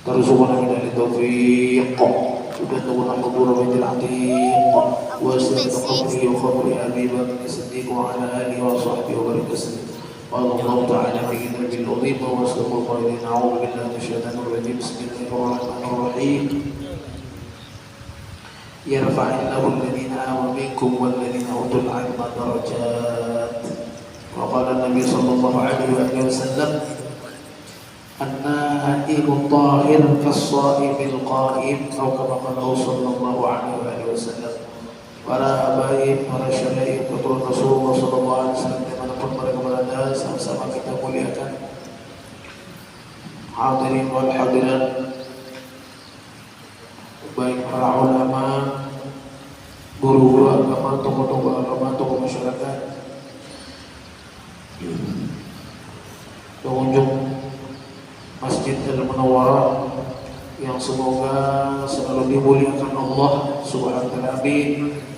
ترزقنا من التوفيق وتبلغنا حضور بيت العتيق وسيد قبره وقبر ابي بكر الصديق وعلى اله وصحبه وبارك وسلم. قال الله تعالى في كتابه العظيم واصدق القائلين اعوذ بالله من الشيطان الرجيم بسم الله الرحمن الرحيم يرفع الله الذين آمنوا منكم والذين أوتوا العلم درجات. وقال النبي صلى الله عليه وسلم النائم الطاهر كالصائم القائم أو كما قال صلى الله عليه وسلم. Para habaib, para syaraib, keturun Rasulullah sallallahu alaihi wasallam dimanapun mereka berada, sama-sama kita muliakan. Hadirin wal hadirat, baik para ulama, guru-guru agama, tokoh-tokoh agama, tokoh masyarakat, pengunjung Masjid Al-Munawwarah yang semoga selalu dimuliakan Allah Subhanahu wa taala.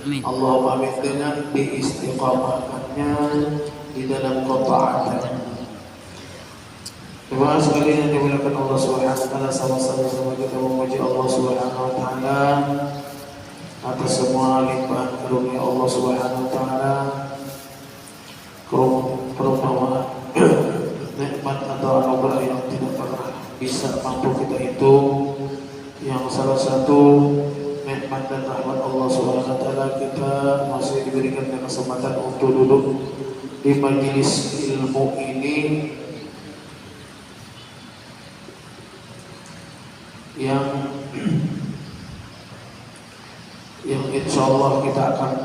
Allahumma amin dengan diistiqamahkannya di dalam ketaatan. Jemaah sekalian yang dimuliakan Allah Subhanahu wa taala, sama-sama kita memuji Allah Subhanahu wa taala atas semua limpahan karunia Allah Subhanahu wa taala, kerumahan, nikmat atau anugerah yang tidak pernah bisa mampu kita hitung. Yang salah satu nikmat dan rahmat Allah Subhanahu wa taala, kita masih diberikan kesempatan untuk duduk di majelis ilmu ini yang insya Allah kita akan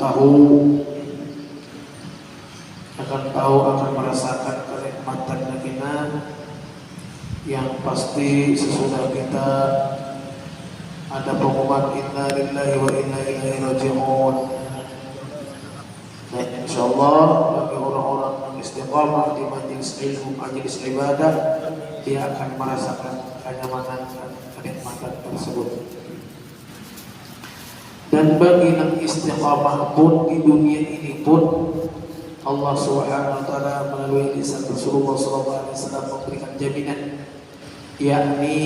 merasakan kenikmatannya kita, yang pasti sesudah kita ada pengumuman inna lillahi wa inna ilaihi raji'un. Dan insya Allah bagi orang-orang yang istiqamah di majelis ilmu, majelis ibadah, dia akan merasakan kenyamanan dan kenikmatan tersebut. Dan bagi yang istiqamah pun di dunia ini pun Allah Subhanahu wa taala melalui lisan Rasulullah sallallahu alaihi wasallam memberikan jaminan, yakni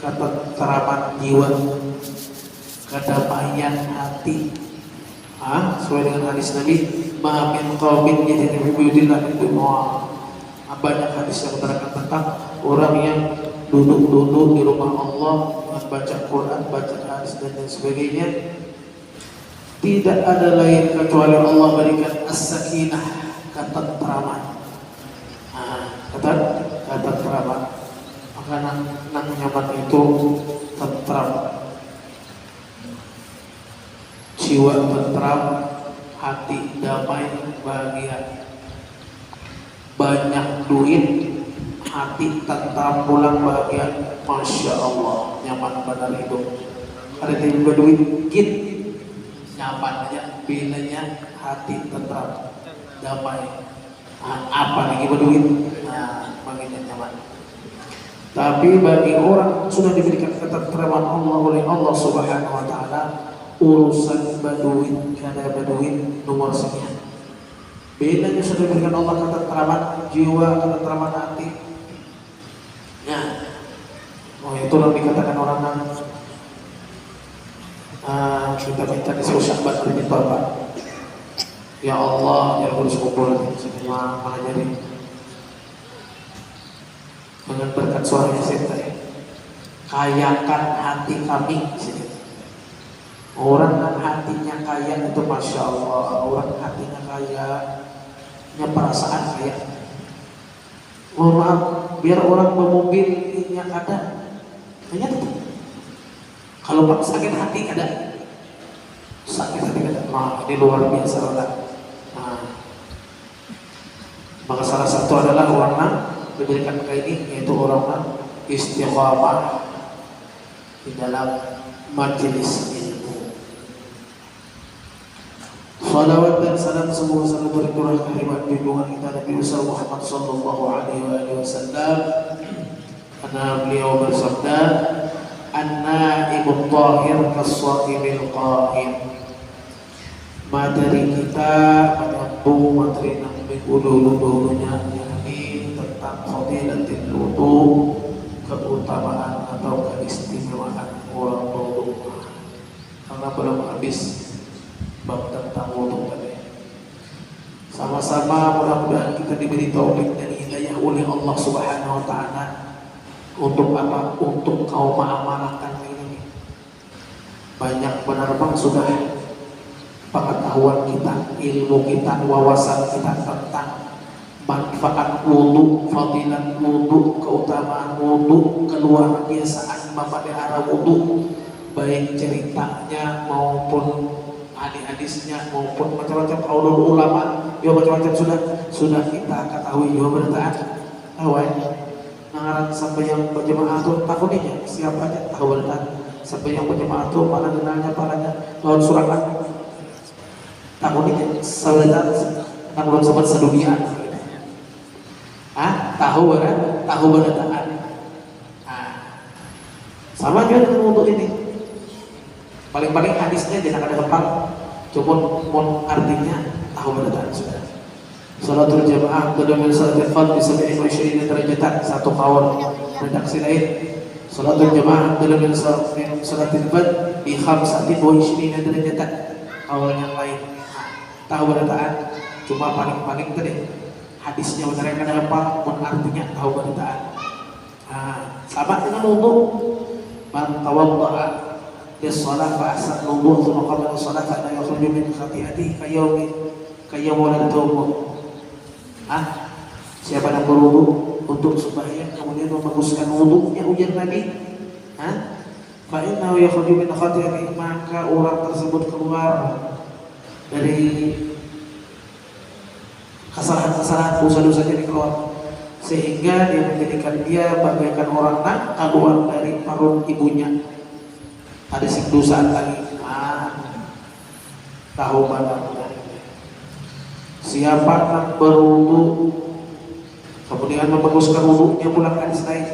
ketenteraman jiwa, kedamaian hati. Sesuai dengan hadis Nabi, ma min qaumin yajiduna fi buyutillah min dunya. Banyak hadis yang menerangkan tentang orang yang duduk di rumah Allah membaca Quran, baca hadis dan lain sebagainya. Tidak ada lain kecuali Allah berikan as-sakinah, ketenteraman. Ketenteraman. Maka nang nyaman itu tentram, jiwa tentram, hati damai, bahagia. Banyak duit, hati tentram, pulang bahagia, masya Allah, nyaman benar hidup. Ada yang juga duit, nyaman aja, bilanya hati tentram, damai. Apa lagi berduit? Makin nyaman. Tapi bagi orang sudah diberikan ketenteraman Allah oleh Allah Subhanahu wa taala, urusan baduin, kada baduin nomor sekian. Bedanya sudah diberikan Allah ketenteraman jiwa, ketenteraman hati. Itulah dikatakan orang yang kita minta disuruh syahbat dari Bapak. Ya Allah, ya urus kumpul semua mengajari dengan berkat suara Yasin tadi. Kayakan hati kami. Orang yang hatinya kaya itu masya Allah, orang hatinya kaya, punya perasaan kaya. Mohon maaf, biar orang bermobil yang ada, hanya itu. Kalau sakit hati ada, sakit hati ada. Ini luar biasa orang. Maka salah satu adalah orang yang diberikan kayak ini, yaitu orang yang istiqamah di dalam majelis ilmu. Salawat dan salam semoga selalu berkurang kalimat junjungan kita Nabi Muhammad sallallahu alaihi wasallam. Karena beliau bersabda, an-naimut tahir kas-shaimil qaim. Materi kita menyambung materi yang dahulunya, yakni tentang fadilatul wudu, keutamaan keutamaan atau keistimewaan orang wudhu. Karena belum habis bab tentang wudhu tadi. Sama-sama mudah-mudahan kita diberi taufik dan hidayah oleh Allah Subhanahu wa taala untuk apa? Untuk kau mengamalkan ini. Banyak penerbang sudah pengetahuan kita, ilmu kita, wawasan kita tentang manfaat wudu, fadilat wudu, keutamaan wudu, keluar biasaan memelihara wudu, baik ceritanya maupun hadis-hadisnya maupun macam-macam qaulul ulama, ya macam-macam sudah kita ketahui juga bertaan. Tahu ya? Nangaran sampai yang berjemaah itu takuninya siapa aja tahu bertaan. Sampai yang berjemaah itu mana kenalnya palanya lawan surakan. Takuninya saudara namun sobat sedunia. Tahu bertaan. Sama juga dengan untuk ini. Paling-paling hadisnya jangan ada hafal, cuman artinya tahu bertaan sudah. Salatul jamaah dalam salatul fard bisa 27 derajat satu kawan redaksi lain. Salatul jamaah dalam salatul fard di 25 derajat kawan yang lain. Tahu bertaan cuma paling-paling tadi hadisnya benar yang ada hafal, pun artinya tahu bertaan. Sama dengan wudu. Man tawadda'a lis-shalah fa ahsana al-wudu' thumma qabala as-shalah fa la yakhruju min khati'atihi kayyawmi waladatuhu. Siapa yang berwudu untuk sembahyang kemudian membaguskan wudunya ujar Nabi, fa innahu yakhruju min khati'atihi, maka orang tersebut keluar dari kesalahan-kesalahan dosa-dosa jadi keluar, sehingga dia menjadikan dia bagaikan orang nak keluar dari perut ibunya. Ada dosaan lagi. Tahu mana? Siapa yang berwudu kemudian membaguskan wudunya pulang hadis lain.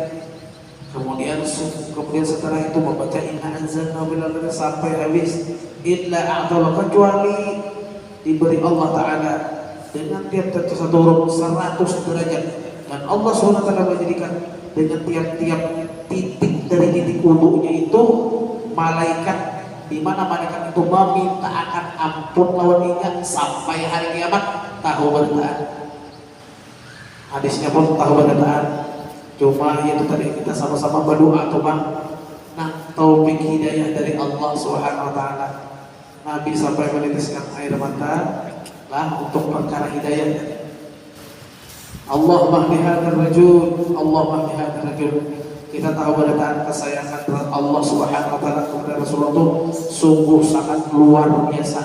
Kemudian setelah itu membaca inna anzalna billahi sampai habis, illa a'dala, kecuali diberi Allah Taala dengan tiap-tiap satu huruf 100 derajat, dan Allah SWT menjadikan dengan tiap-tiap titik dari titik wudunya itu malaikat, di mana malaikat itu meminta akan ampun lawannya sampai hari kiamat. Tahu bertaan. Hadisnya pun tahu bertaan. Cuma itu tadi kita sama-sama berdoa tuh bang. Nah, taufik hidayah dari Allah Subhanahu wa taala. Nabi sampai menitiskan air mata lah untuk perkara hidayah. Allahumma bihadzal rajul, Allahumma bihadzal rajul. Kita tahu bertaan kesayangan Allah Subhanahu wa taala kepada Rasulullah itu sungguh sangat luar biasa.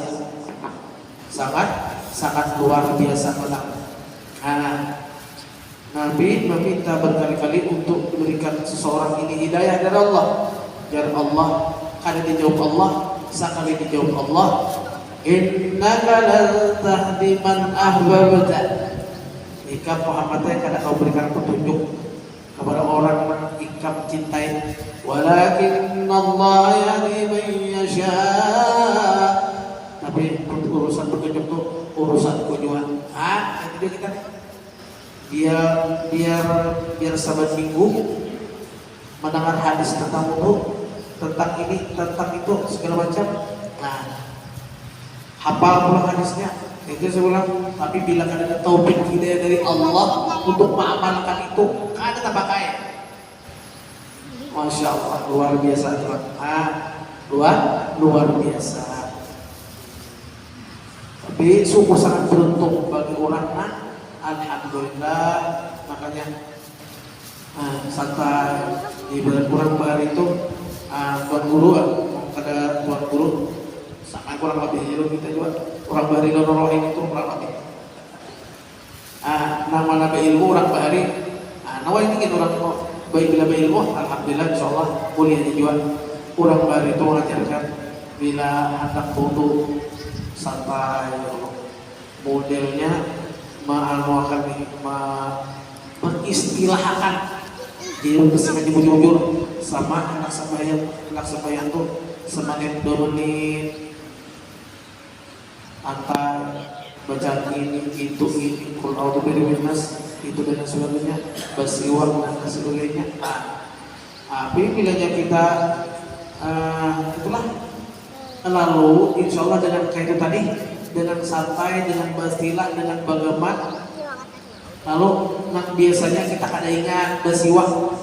Sangat luar biasa benar. Nabi meminta berkali-kali untuk memberikan seseorang ini hidayah dari Allah. Biar Allah kada dijawab Allah, sekali dijawab Allah, innaka lan tahdi man ahbabta. Jika Muhammadnya kada kau berikan petunjuk kepada orang yang ikam cintai, walakin Allah yahdi man yasha. Tapi urusan petunjuk itu urusan kunjungan. Itu kita biar sahabat minggu mendengar hadis tentang wudu, tentang ini, tentang itu, segala macam. Hafal pula hadisnya. Itu sebulan. Tapi bila ada taufik hidayah dari Allah untuk mengamalkan itu, kada tak pakai. Masya Allah, luar biasa. Luar biasa. Tapi sungguh sangat beruntung bagi orang. Alhamdulillah, makanya santai di bulan kurang bahari itu tuan guru ada tuan guru sama kurang lebih itu kita juga orang bahari norohin itu kurang lebih nama ilmu orang bahari nawa ini kita orang baik bila ilmu alhamdulillah insyaallah kuliahnya juga orang bahari itu mengajarkan bila hendak butuh santai modelnya mengistilahkan dia sengaja jujur sama anak sembahyang tuh semakin 2 menit antar bacaan ini itu Qul a'udzu birabbil nas itu dan sebagainya bersiwak dan sebagainya Tapi bilanya kita itulah, lalu insya Allah dengan kayak itu tadi, dengan santai, dengan basilah, dengan bagamat, lalu biasanya kita kada ingat bersiwak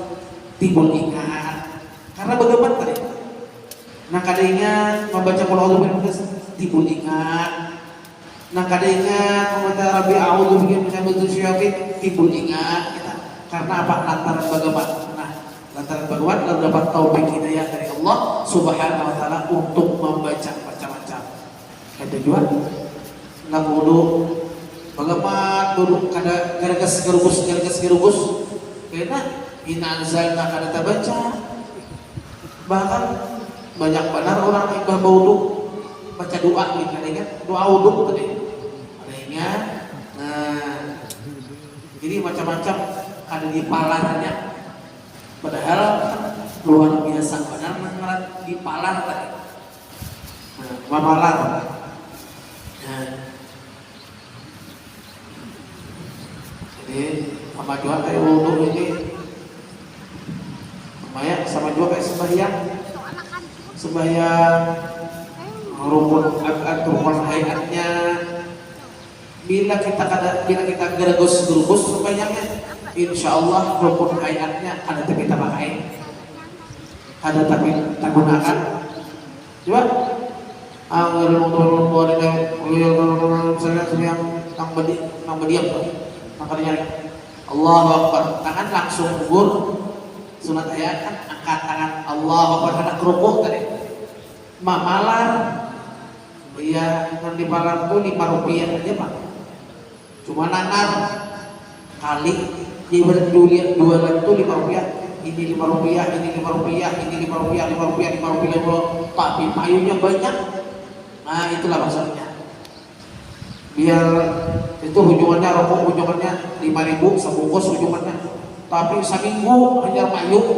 timbul ingat karena bagamat tadi. Nah kada ingat membaca qul a'udzu birabbil timbul ingat. Nah kada ingat membaca rabbi a'udzu bika min syarri syayatin timbul ingat kita. Karena apa? Lantaran bagamat. Nah lantaran bagamat lalu dapat taufik hidayah dari Allah Subhanahu wa taala untuk membaca macam-macam. Ada juga nak wudu bagamat duduk kada garagas gerubus karena inazalna kada terbaca. Bahkan banyak benar orang yang berwudu baca doa gitu kan, doa wudu tadi ada ingat. Nah jadi macam-macam ada di palarnya, padahal luar biasa benar di palar tadi. Nah, mapalar. Nah, jadi sama juga kayak wudu ini, sama juga kayak sembahyang rukun hayatnya. Bila kita gergus sembahyangnya, insya Allah rukun hayatnya ada tapi kita pakai, ada tapi kita gunakan. Coba yang berdiam makanya Allahu Akbar, tangan langsung gugur. Sunat ayat kan angkat tangan Allahu Akbar, ada kerupuk tadi. Malar, iya yang di malar itu 5 rupiah aja pak. Cuma nanar kali di jualan itu 5 rupiah. Ini 5 rupiah, ini 5 rupiah, ini 5 rupiah, 5 rupiah, 5 rupiah, 5 rupiah. Tapi payungnya banyak. Nah itulah maksudnya. Biar itu hujungannya rokok, hujungannya 5.000 sebungkus hujungannya. Tapi seminggu hanya payung.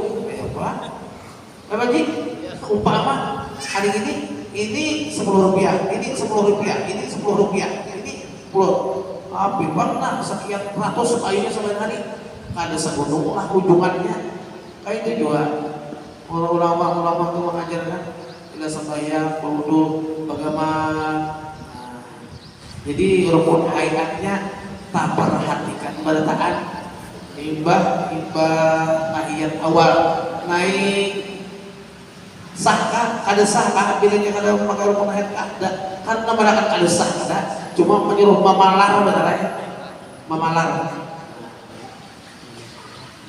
Apa sih? Umpama hari ini 10 rupiah, ini 10 rupiah, ini 10 rupiah, ini 10. Tapi pernah sekian ratus payungnya sebenarnya hari. Ada segunung lah hujungannya. Kayak itu juga ulama-ulama itu mengajarkan bila sembahyang wudu bagaimana. Jadi rukun hayatnya tak perhatikan pada taat imbah tahiyat awal naik sahkah kada sahkah bilanya kada memakai rukun hayat kada karena mereka kada sah kada cuma menyuruh mamalar benar ya mamalar.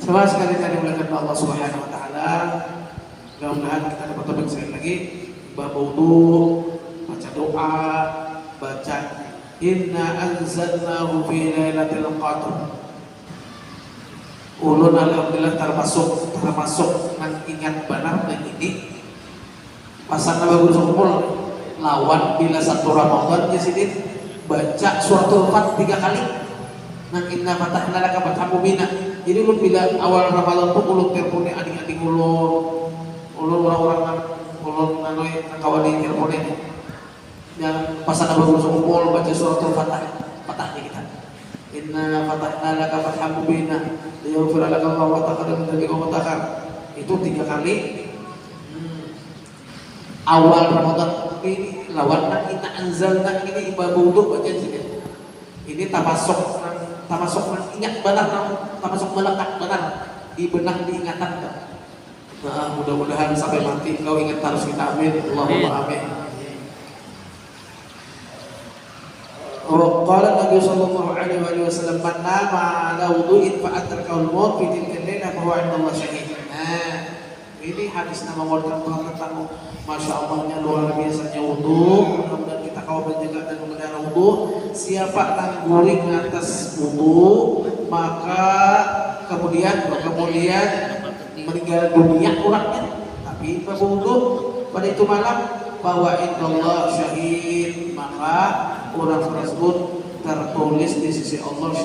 Sama sekali tadi melakukan Allah Subhanahu Wa Taala. Mudah-mudahan kita dapat topik sekali lagi bab wudu, baca doa, baca inna anzalnahu fi lailatul qadr. Ulun alhamdulillah termasuk nang ingat benar dan ini pasang nama guru sekumpul lawan bila satu Ramadan ya sidin baca suratul Fat 3 kali nang inna fatahna laka fathan mubina. Jadi ulun bila awal Ramadan tuh ulun telepon adik-adik ulun orang-orang ulun nanoi kawani telepon yang pasang nama guru sekumpul baca suratul Fatahnya kita inna fatahna laka fathan mubina liyaghfir laka Allah wa taqaddama min dhanbika wa ta'akhir. Itu 3 kali awal Ramadan. Ini lawan nang inna anzalna ini ibadah wudu baca sini. Ini tamasuk ingat benar, tamasuk melekat benar di benak diingatan. Nah, mudah-mudahan sampai mati kau ingat harus kita amin. Allahumma amin. Qala Nabi sallallahu alaihi wasallam man nama ala wudu'in fa adrakahu al-maut fi tilka al-lailah fa huwa 'inda Allah syahid. Nah, ini hadis nama mengatakan tentang Masya Allahnya luar biasanya wudu. Mudah-mudahan kita kau menjaga dan memelihara wudu. Siapa yang guring atas wudu maka kemudian meninggal dunia orangnya tapi berwudu pada itu malam bahwa innallaha syahid, maka orang tersebut tertulis di sisi Allah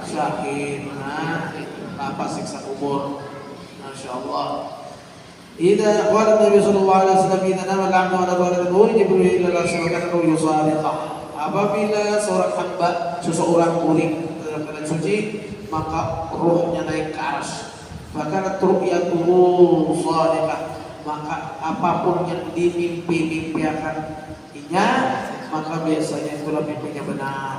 syahid. Nah, tanpa siksa kubur. Masya Allah. Idza qala Nabi sallallahu alaihi wasallam idza nama al-'abdu ala dhahri Jibril ila syarakahu yusariqah. Apabila seorang hamba seseorang guring dalam keadaan suci, maka ruhnya naik ke arsy. Fakanat ru'yatuhu shadiqah, maka apapun yang dimimpi-mimpiakan inya, maka biasanya itulah mimpinya benar.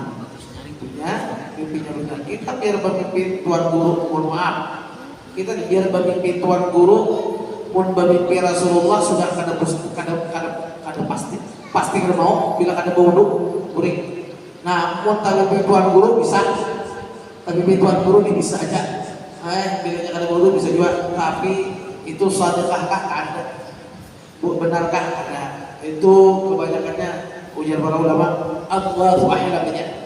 Mimpinya benar. Kita biar bermimpi tuan guru, mohon maaf, kita biar bermimpi tuan guru pun bermimpi Rasulullah sudah kada pasti kada mau bila kada baudu kuring. Nah, mun mimpi tuan guru bisa, tapi mimpi tuan guru ini bisa aja. Bila kada baudu bisa juga, tapi itu sedekahkah kada? Benarkah kada? Itu kebanyakannya ujar para ulama Allahu a'lamnya.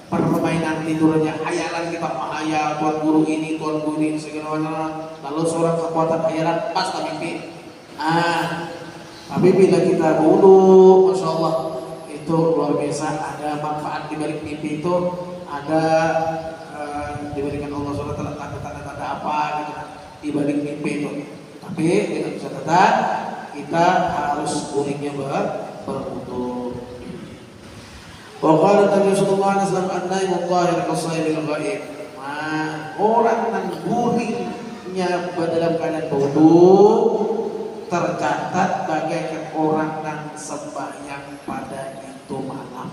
Permainan tidurnya, hayalan kita menghayal tuan guru ini segala macam. Lalu seorang kekuatan hayalan pas mimpi. Tapi bila kita wudu, masya Allah, itu luar biasa. Ada manfaat di balik mimpi itu, ada diberikan Allah SWT tanda-tanda apa gitu di balik mimpi itu. Tapi dengan catatan kita harus uringnya berwudu. Wa qala Nabi sallallahu alaihi wasallam an-naimu dhahir ka-sahibil ghaib. Orang yang guringnya dalam keadaan wudu tercatat bagaikan orang yang sembahyang pada itu malam.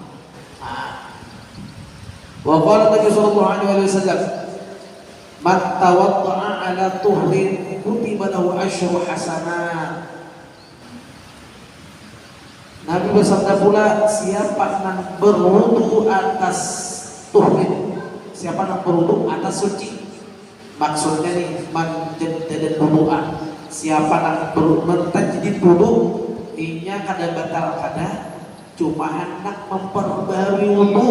Wa qala Nabi sallallahu alaihi wasallam man tawadda'a ala tuhrin kutiba lahu asyru hasanat. Nabi bersabda pula, siapa yang berwudu atas tuhrin, siapa yang berwudu atas suci, maksudnya nih menjaddid wudu'an, siapa yang bertajdid wudu, inya kada batal kada, cuma hendak memperbarui wudu.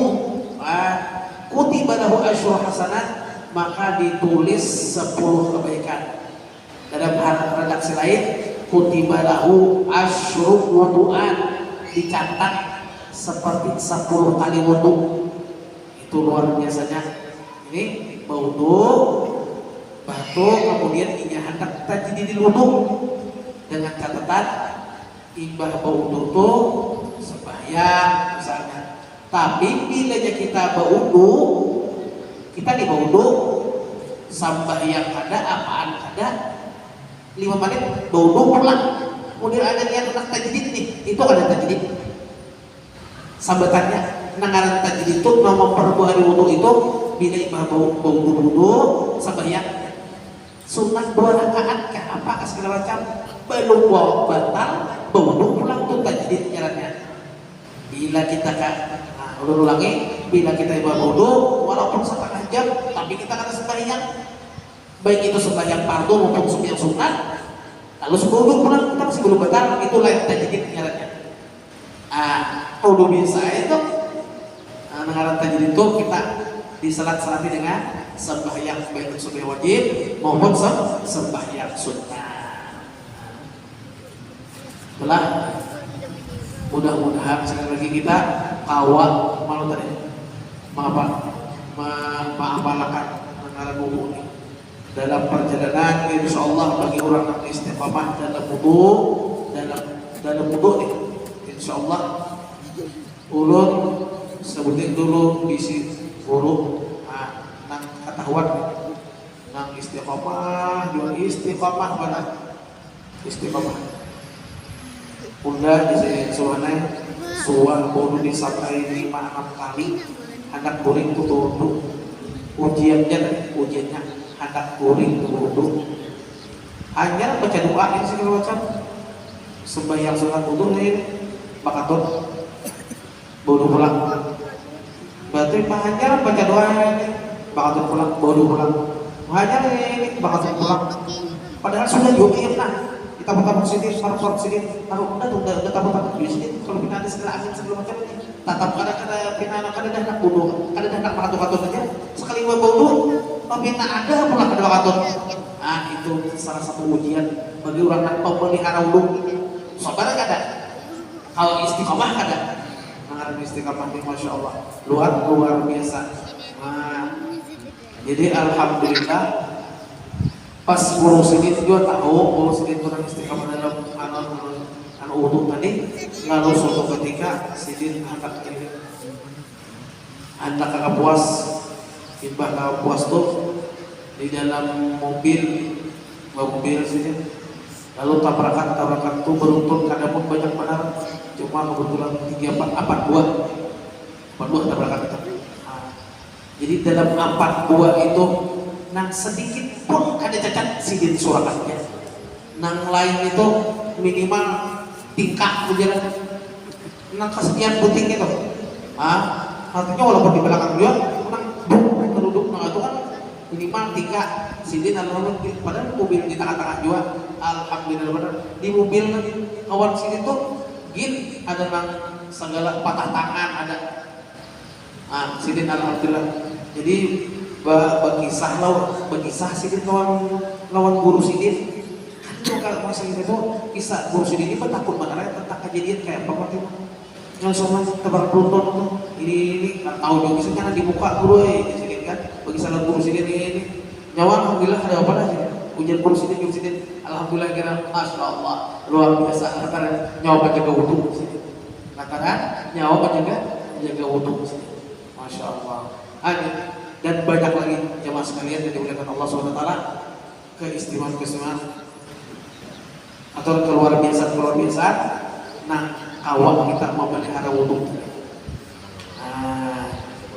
Kutiba lahu asyru hasanat, maka ditulis 10 kebaikan. Dalam redaksi lain, kutiba lahu asyru wudu'an, dicatat seperti 10 kali wudu. Itu luar biasanya. Ini wudu, batu, kemudian inya hendak tajdidil wudu dengan catatan imbah wudu itu sembahyang misalnya. Tapi bila kita wudu, kita di wudu sembahyang kada, apaan kada, 5 menit wudu pulang. Kemudian ada niat hendak tajdid nih, itu ada tajdid. Sambatannya nangaran tajdid itu nama perbuatan wudu itu bila imam wudu sembahyang sunat 2 rakaat ke apa ke segala macam belum batal wudu pulang tuh tajdid jalannya. Bila kita ulangi, bila kita imam wudu walaupun setengah jam tapi kita kena sembahyang, baik itu sembahyang fardu maupun sembahyang sunat, lalu sebelum pulang kita masih belum batal, itu lain tajdid nyarannya. Wudu biasa itu ngaran tajdid itu kita diselat-selati dengan sembahyang, baik itu sembahyang wajib maupun sembahyang sunnah. Itulah mudah-mudahan sekali lagi kita kawal malu tadi mengamalkan ngaran wudu ini dalam perjalanan, insya Allah bagi orang yang istiqamah dalam wudu, dalam wudu nih, insya Allah ulun sebutin dulu bisi guru nang ketahuan nang istiqamah, jual istiqamah mana istiqamah. Udah di suwana suwan wudu disampaikan 5-6 kali, hendak kuring tutup ujiannya hendak kuring wudu, hanya baca doa ini segala macam sembahyang sholat wudu ini bakatun wudu pulang, berarti hanya baca doa ini bakatun pulang, wudu pulang, hanya ini bakatun pulang, padahal sudah juga kita buka positif, taruh positif, taruh udah taruh positif. Kalau kita ada segala angin segala macam ini, tatap kada dah nak wudu, kada dah nak makatun saja. Sekali wudu, tapi tak ada pula kada makatun. Itu salah satu ujian bagi orang yang memelihara wudu. Sabar kada, kalau istiqamah kada, mengarang istiqamah ini masya Allah luar biasa. Jadi alhamdulillah. Pas guru sini juga tahu guru sini kurang istiqamah dalam anu wudu tadi, lalu suatu ketika sidin hendak kakak puas imbah kakak puas tuh di dalam mobil bawa mobil sini. Lalu tabrakan itu beruntun, kadang pun banyak benar, cuma kebetulan 4 buah tabrakan itu. Nah, jadi dalam 4 buah itu, nang sedikit pun ada cacat sidin surakannya. Nang lain itu minimal tingkah berjalan, nang kesekian puting itu. Artinya walaupun di belakang dia, nang duduk nang itu kan minimal tingkah sidin, lalu padahal mobil di tengah-tengah juga. Alhamdulillah benar di mobil kawan sini tuh gin ada nang segala patah tangan ada sidin alhamdulillah. Jadi berkisah sidin lawan guru sidin kan kalau masa itu kisah guru sidin ini takut benar tentang kejadian kayak apa waktu itu yang sama tebar peluton ini nggak tahu juga misalnya dibuka guru sidin kan bagi salah guru sidin ini nyawa alhamdulillah ada apa aja ujian guru sidin alhamdulillah kira masya Allah luar biasa lantaran nyawa menjaga wudhu lantaran nyawa menjaga wudhu masya Allah. Dan banyak lagi jemaah sekalian yang dimuliakan Allah SWT, keistimewaan atau keluar biasa. Nah, awak kita memelihara wudhu.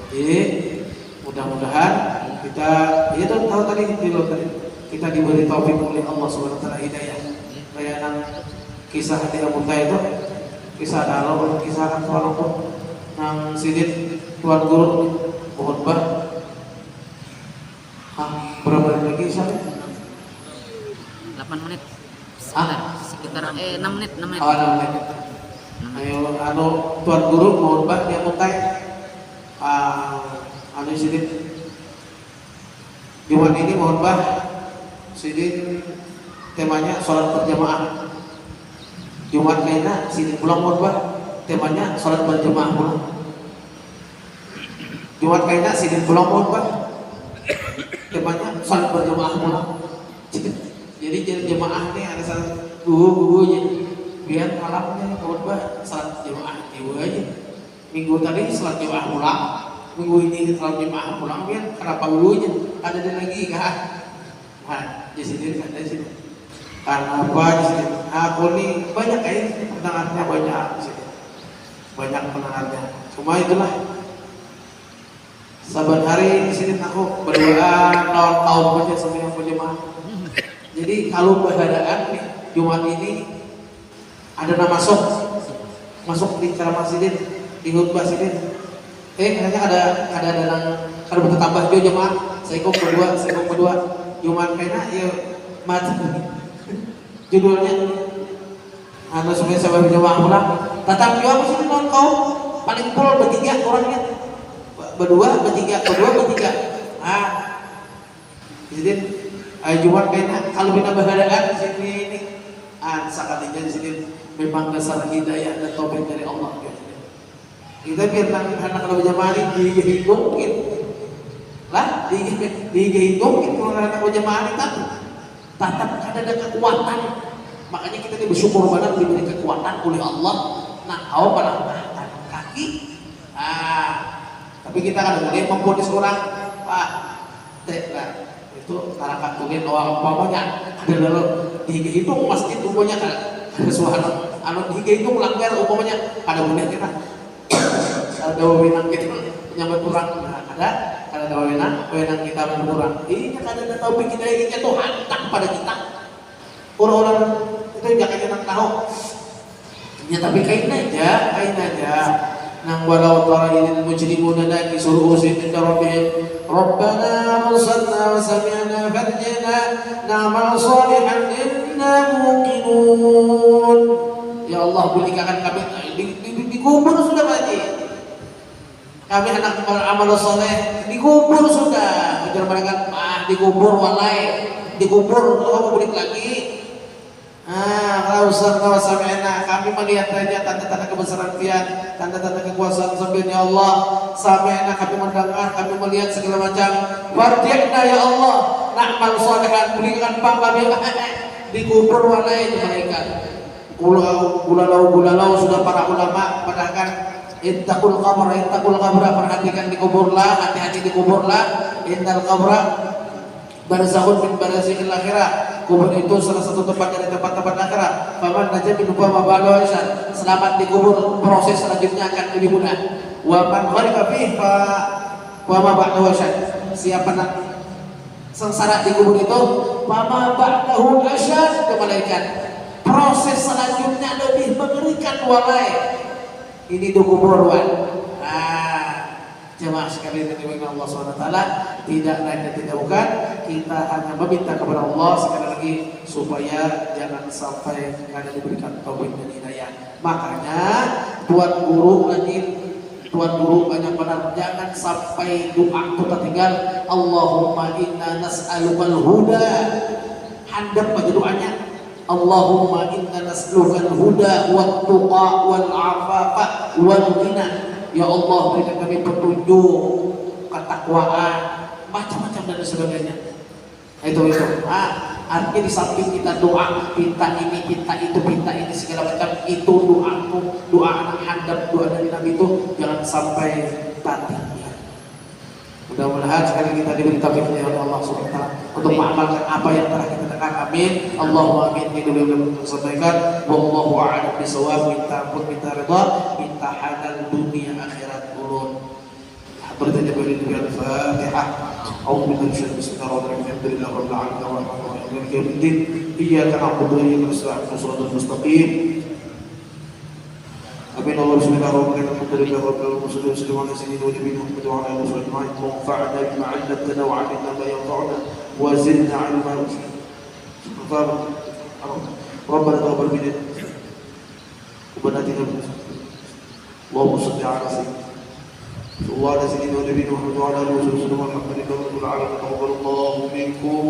Jadi mudah-mudahan kita tahu tadi kita diberi taufik oleh Allah SWT hidayah. Kayak kisah di Abu itu, kisah dalam kisah kan walaupun nang sidin tuan guru khutbah. Berapa menit lagi Syah? 8 menit. Sekitar 6 menit. 6 menit. Ayo tuan guru khutbah dia mutai. Sidin Jumat ini khutbah sidin temanya sholat berjamaah. Jumat lainnya sidin pulang khutbah temanya sholat berjamaah pulang. Jumat lainnya sidin pulang khutbah temanya sholat berjamaah pulang. Jadi jemaah ini ada salah gugunya biar malamnya khutbah sholat jamaah jiwa aja. Minggu tadi sholat jamaah pulang, minggu ini sholat jamaah pulang biar kenapa dulunya ada lagi kan? Di sini kan di sini. Karena apa di sini? Aku nih banyak pendengarnya banyak di sini. Banyak pendengarnya. Cuma itulah. Saban hari di sini aku berdoa tahun baca sama yang berjemaah. Jadi kalau berhadaan nih Jumat ini ada nama masuk di ceramah sidin, di khutbah sidin. Kayaknya ada bertambah juga jemaah. Saya kok berdua. Jumat kayaknya ya mati. Judulnya sebenarnya saya berjemaah pulang. Tatap juga mesti nonton kau paling pol bertiga orangnya. Berdua bertiga. Jadi Jumat kayaknya kalau bina berhadaan di sini ini sakatinya di sini memang dasar hidayah dan taufik dari Allah. Kita biar anak kalau berjamaah ini dihidupin lah, dihidupin kalau anak berjamaah ini tatap ada kekuatan. Makanya kita ini bersyukur banget diberi kekuatan oleh Allah. Nah, awak pada kaki. Tapi kita kan boleh memponis orang, Pak. Itu tarakan tulen orang umpamanya ada lalu dihitung masjid umpamanya ada suara dihitung langgar umpamanya ada boleh kita ada wewenang kita menyambut orang ada wewenang kita menyambut orang ini kan ada taufik kita ini itu hantar pada kita orang-orang itu jangan tahu ya tapi kain aja nang walau tara idil mujrimuna naki suru'usim inda rabbihim Rabbana arsalna wa sami'na farjina na'mal salihan inna muqinun. Ya Allah berikan kami dikubur sudah Pakcik. Kami anak beramal soleh dikubur sudah. Ujar mereka dikubur walai dikubur mau balik lagi. Arsalna wa sami'na kami melihat saja tanda-tanda kebesaran Dia, tanda-tanda kekuasaan Subhanahu Allah. Sami'na kami mendengar, kami melihat segala macam. Warji'na ya Allah, na'mal sholihan, berikan kami dikubur walai mereka. Gulalau sudah para ulama padahkan ittaqul qabra perhatikan dikuburlah, hati-hati dikuburlah. Innal qabra Barzakhun min barazikhil akhirah. Kubur itu salah satu tempat dari tempat-tempat akhirat. Faman najah min ma ba'da isyan. Selamat di kubur, proses selanjutnya akan lebih mudah. Wa man gharqa fihi fa wa ma ba'da isyan. Siapa nak sengsara di kubur itu, fa ma ba'dahu isyan, ke malaikat. Proses selanjutnya lebih mengerikan walai. Ini di kubur wan. Jemaah sekalian yang dimuliakan Allah SWT, tidak lain dan tidak bukan, kita hanya meminta kepada Allah sekali lagi supaya jangan sampai kita diberikan taufik dan hidayah. Makanya Tuan Guru banyak benar, jangan sampai doa kita tinggal. Allahumma inna nas'alukal huda, handap bagi doanya. Allahumma inna nas'alukal huda wat tuqa wal afafa wal ghina. Ya Allah, berikan kami petunjuk, ketakwaan, macam-macam dan sebagainya. Itu. Artinya di samping kita doa, minta ini, minta itu, minta ini segala macam, itu doa anak handap, doa dari Nabi itu jangan sampai tadi. Mudah-mudahan sekali kita diberi taufik oleh Allah SWT untuk mengamalkan apa yang telah kita dengar. Amin. Allahumma amin. Ini dulu yang kita sampaikan. Wallahu a'lam bishawab. Minta ampun, minta ridha, minta halal dunia akhirat ulun. Hadratin Nabi al-Fatihah. A'udzu billahi minasyaitonir rajim. Alhamdulillah rabbil alamin arrahmanir rahim maliki yaumiddin. Iyyaka na'budu wa iyyaka nasta'in. Shiratal mustaqim. Amin. Allah bismillahirrahmanirrahim. Alhamdulillah rabbil alamin sallallahu alaihi wa sallam Muhammad wa ala alihi wa sahbihi wanfa'na bima 'allamtana wa 'allimna ma yanfa'una wa zidna 'ilman. ربنا تقبل منا ربنا آتنا اللهم صل على سيدنا ونبينا محمد وعلى اله وصحبه وسلم والحمد لله رب العالمين. تقبل الله منكم.